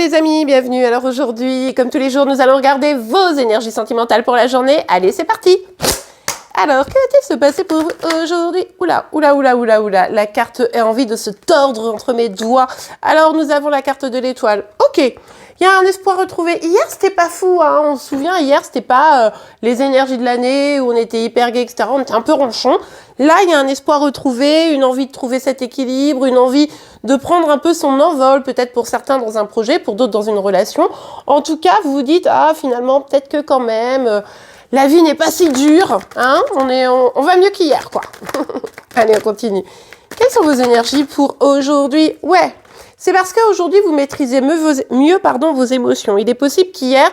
les amis, bienvenue. Alors aujourd'hui, comme tous les jours, nous allons regarder vos énergies sentimentales pour la journée. Allez, c'est parti. Alors, que va-t-il se passer pour vous aujourd'hui? Oula, la carte a envie de se tordre entre mes doigts. Alors, nous avons la carte de l'étoile. Ok, il y a un espoir retrouvé. Hier, c'était pas fou, hein. On se souvient, hier, c'était pas les énergies de l'année où on était hyper gay, etc. On était un peu ronchon. Là, il y a un espoir retrouvé, une envie de trouver cet équilibre, une envie de prendre un peu son envol, peut-être pour certains dans un projet, pour d'autres dans une relation. En tout cas, vous vous dites, ah, finalement, peut-être que quand même, la vie n'est pas si dure, hein, on va mieux qu'hier, quoi. Allez, on continue. Quelles sont vos énergies pour aujourd'hui? Ouais, c'est parce qu'aujourd'hui, vous maîtrisez mieux vos émotions. Il est possible qu'hier,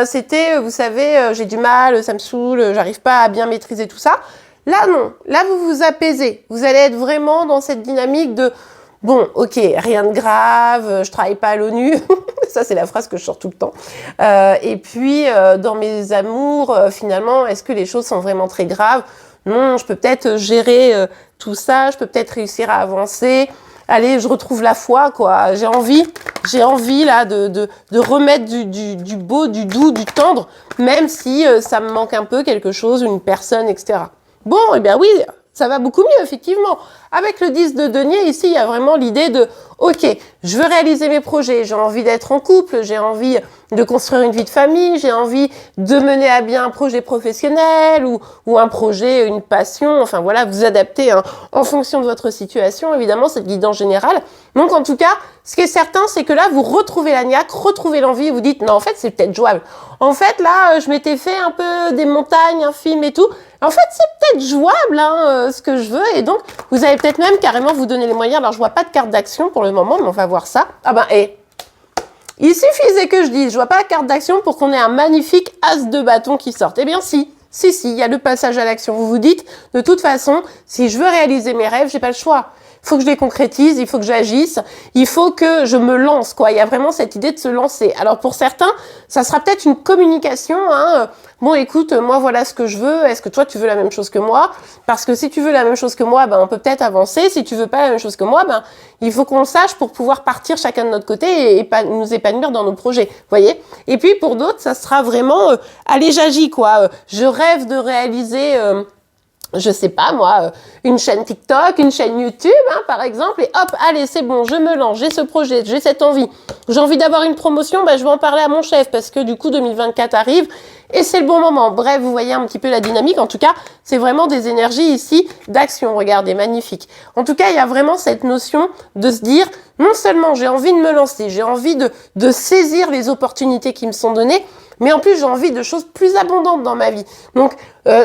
c'était, vous savez, j'ai du mal, ça me saoule, j'arrive pas à bien maîtriser tout ça. Là, non. Là, vous vous apaisez. Vous allez être vraiment dans cette dynamique de bon, ok, rien de grave, je travaille pas à l'ONU. Ça, c'est la phrase que je sors tout le temps. Et puis, dans mes amours, finalement, est-ce que les choses sont vraiment très graves? Non, je peux peut-être gérer tout ça, je peux peut-être réussir à avancer. Allez, je retrouve la foi, quoi. J'ai envie là de remettre du beau, du doux, du tendre, même si ça me manque un peu quelque chose, une personne, etc. Bon, eh bien oui, ça va beaucoup mieux, effectivement. Avec le 10 de denier, ici, il y a vraiment l'idée de ok, je veux réaliser mes projets, j'ai envie d'être en couple, j'ai envie de construire une vie de famille, j'ai envie de mener à bien un projet professionnel ou un projet, une passion, enfin voilà, vous adaptez hein, en fonction de votre situation, évidemment, c'est le guidance général. Donc en tout cas, ce qui est certain, c'est que là, vous retrouvez la niaque, retrouvez l'envie et vous dites, non, en fait, c'est peut-être jouable. En fait, là, je m'étais fait un peu des montagnes, un film et tout. En fait, c'est peut-être jouable, hein, ce que je veux. Et donc, vous allez peut-être même carrément vous donner les moyens. Alors, je vois pas de carte d'action pour le moment, mais on va voir ça. Ah ben, il suffisait que je dise, je vois pas la carte d'action pour qu'on ait un magnifique as de bâton qui sorte. Eh bien, si, il y a le passage à l'action. Vous vous dites, de toute façon, si je veux réaliser mes rêves, j'ai pas le choix. Il faut que je les concrétise, il faut que j'agisse, il faut que je me lance, quoi. Il y a vraiment cette idée de se lancer. Alors, pour certains, ça sera peut-être une communication, hein. Bon, écoute, moi, voilà ce que je veux. Est-ce que toi, tu veux la même chose que moi? Parce que si tu veux la même chose que moi, ben, on peut peut-être avancer. Si tu veux pas la même chose que moi, ben, il faut qu'on le sache pour pouvoir partir chacun de notre côté et nous épanouir dans nos projets. Vous voyez? Et puis, pour d'autres, ça sera vraiment, allez, j'agis, quoi. Je rêve de réaliser, je sais pas moi, une chaîne TikTok, une chaîne YouTube, hein, par exemple, et hop, allez, c'est bon, je me lance, j'ai ce projet, j'ai cette envie. J'ai envie d'avoir une promotion, ben, je vais en parler à mon chef, parce que du coup, 2024 arrive, et c'est le bon moment. Bref, vous voyez un petit peu la dynamique. En tout cas, c'est vraiment des énergies ici d'action. Regardez, magnifique. En tout cas, il y a vraiment cette notion de se dire, non seulement j'ai envie de me lancer, j'ai envie de saisir les opportunités qui me sont données, mais en plus, j'ai envie de choses plus abondantes dans ma vie. Donc,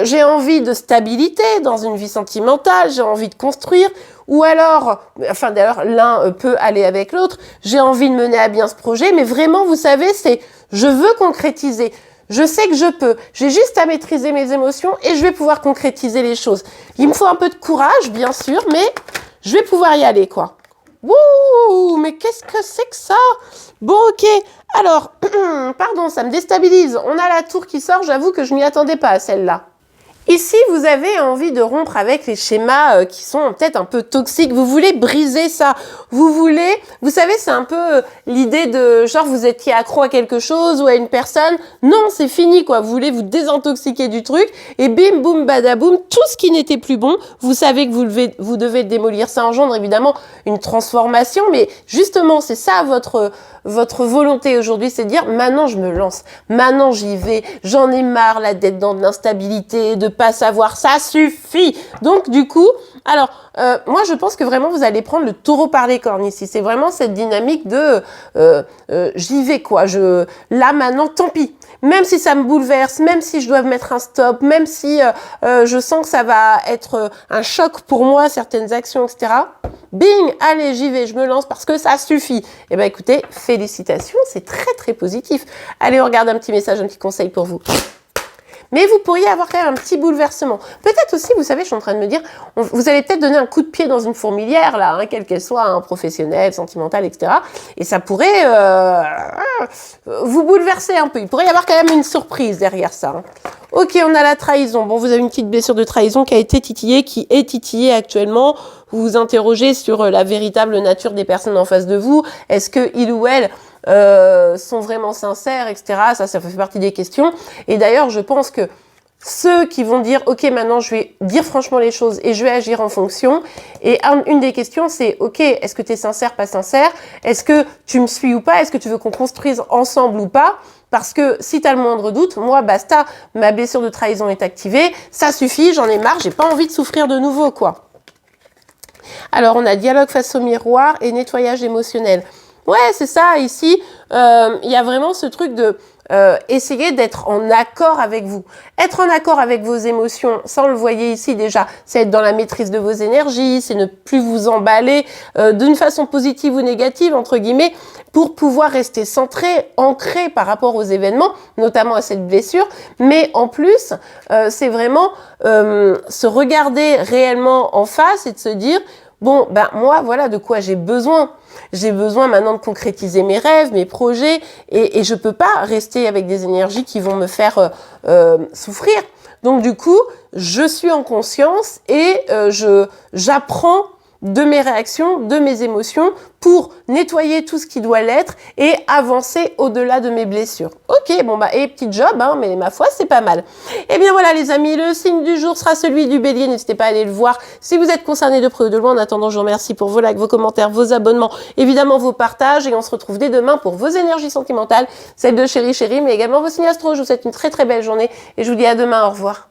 j'ai envie de stabilité dans une vie sentimentale, j'ai envie de construire, ou alors, enfin d'ailleurs, l'un peut aller avec l'autre, j'ai envie de mener à bien ce projet, mais vraiment, vous savez, c'est, je veux concrétiser. Je sais que je peux, j'ai juste à maîtriser mes émotions et je vais pouvoir concrétiser les choses. Il me faut un peu de courage, bien sûr, mais je vais pouvoir y aller, quoi. Wouh, mais qu'est-ce que c'est que ça? Bon, ok. Alors, pardon, ça me déstabilise. On a la tour qui sort, j'avoue que je m'y attendais pas à celle-là. Ici, vous avez envie de rompre avec les schémas qui sont peut-être un peu toxiques. Vous voulez briser ça. Vous savez, c'est un peu l'idée de, genre, vous étiez accro à quelque chose ou à une personne. Non, c'est fini, quoi. Vous voulez vous désintoxiquer du truc et bim, boum, badaboum, tout ce qui n'était plus bon, vous savez que vous devez le démolir. Ça engendre évidemment une transformation, mais justement, c'est ça votre volonté aujourd'hui, c'est de dire, maintenant je me lance, maintenant j'y vais, j'en ai marre là d'être dans de l'instabilité, de pas savoir, ça suffit. Donc du coup, alors moi je pense que vraiment vous allez prendre le taureau par les cornes ici. C'est vraiment cette dynamique de j'y vais quoi. Là maintenant, tant pis. Même si ça me bouleverse, même si je dois mettre un stop, même si je sens que ça va être un choc pour moi, certaines actions, etc. Bing, allez, j'y vais, je me lance parce que ça suffit. Eh bien, écoutez, félicitations, c'est très, très positif. Allez, on regarde un petit message, un petit conseil pour vous. Mais vous pourriez avoir quand même un petit bouleversement. Peut-être aussi, vous savez, je suis en train de me dire, vous allez peut-être donner un coup de pied dans une fourmilière, là, hein, quelle qu'elle soit, hein, professionnelle, sentimentale, etc. Et ça pourrait vous bouleverser un peu. Il pourrait y avoir quand même une surprise derrière ça. Hein. Ok, on a la trahison. Bon, vous avez une petite blessure de trahison qui a été titillée, qui est titillée actuellement. Vous vous interrogez sur la véritable nature des personnes en face de vous. Est-ce que il ou elle sont vraiment sincères, etc. Ça fait partie des questions. Et d'ailleurs, je pense que ceux qui vont dire, ok, maintenant je vais dire franchement les choses et je vais agir en fonction. Et une des questions, c'est, ok, est-ce que tu es sincère, pas sincère? Est-ce que tu me suis ou pas? Est-ce que tu veux qu'on construise ensemble ou pas? Parce que si tu as le moindre doute, moi, basta, ma blessure de trahison est activée, ça suffit, j'en ai marre, j'ai pas envie de souffrir de nouveau, quoi. Alors, on a dialogue face au miroir et nettoyage émotionnel. Ouais, c'est ça, ici, il y a vraiment ce truc de essayer d'être en accord avec vous. Être en accord avec vos émotions, ça on le voyait ici déjà, c'est être dans la maîtrise de vos énergies, c'est ne plus vous emballer d'une façon positive ou négative, entre guillemets, pour pouvoir rester centré, ancré par rapport aux événements, notamment à cette blessure. Mais en plus, c'est vraiment se regarder réellement en face et de se dire, bon, ben moi, voilà de quoi j'ai besoin. J'ai besoin maintenant de concrétiser mes rêves, mes projets, et je peux pas rester avec des énergies qui vont me faire souffrir. Donc du coup, je suis en conscience et j'apprends de mes réactions, de mes émotions pour nettoyer tout ce qui doit l'être et avancer au-delà de mes blessures. Ok, bon bah, et petit job, hein, mais ma foi, c'est pas mal. Et bien voilà les amis, le signe du jour sera celui du bélier, n'hésitez pas à aller le voir si vous êtes concernés de près ou de loin. En attendant, je vous remercie pour vos likes, vos commentaires, vos abonnements, évidemment vos partages, et on se retrouve dès demain pour vos énergies sentimentales, celles de chérie, mais également vos signes astro. Je vous souhaite une très très belle journée et je vous dis à demain, au revoir.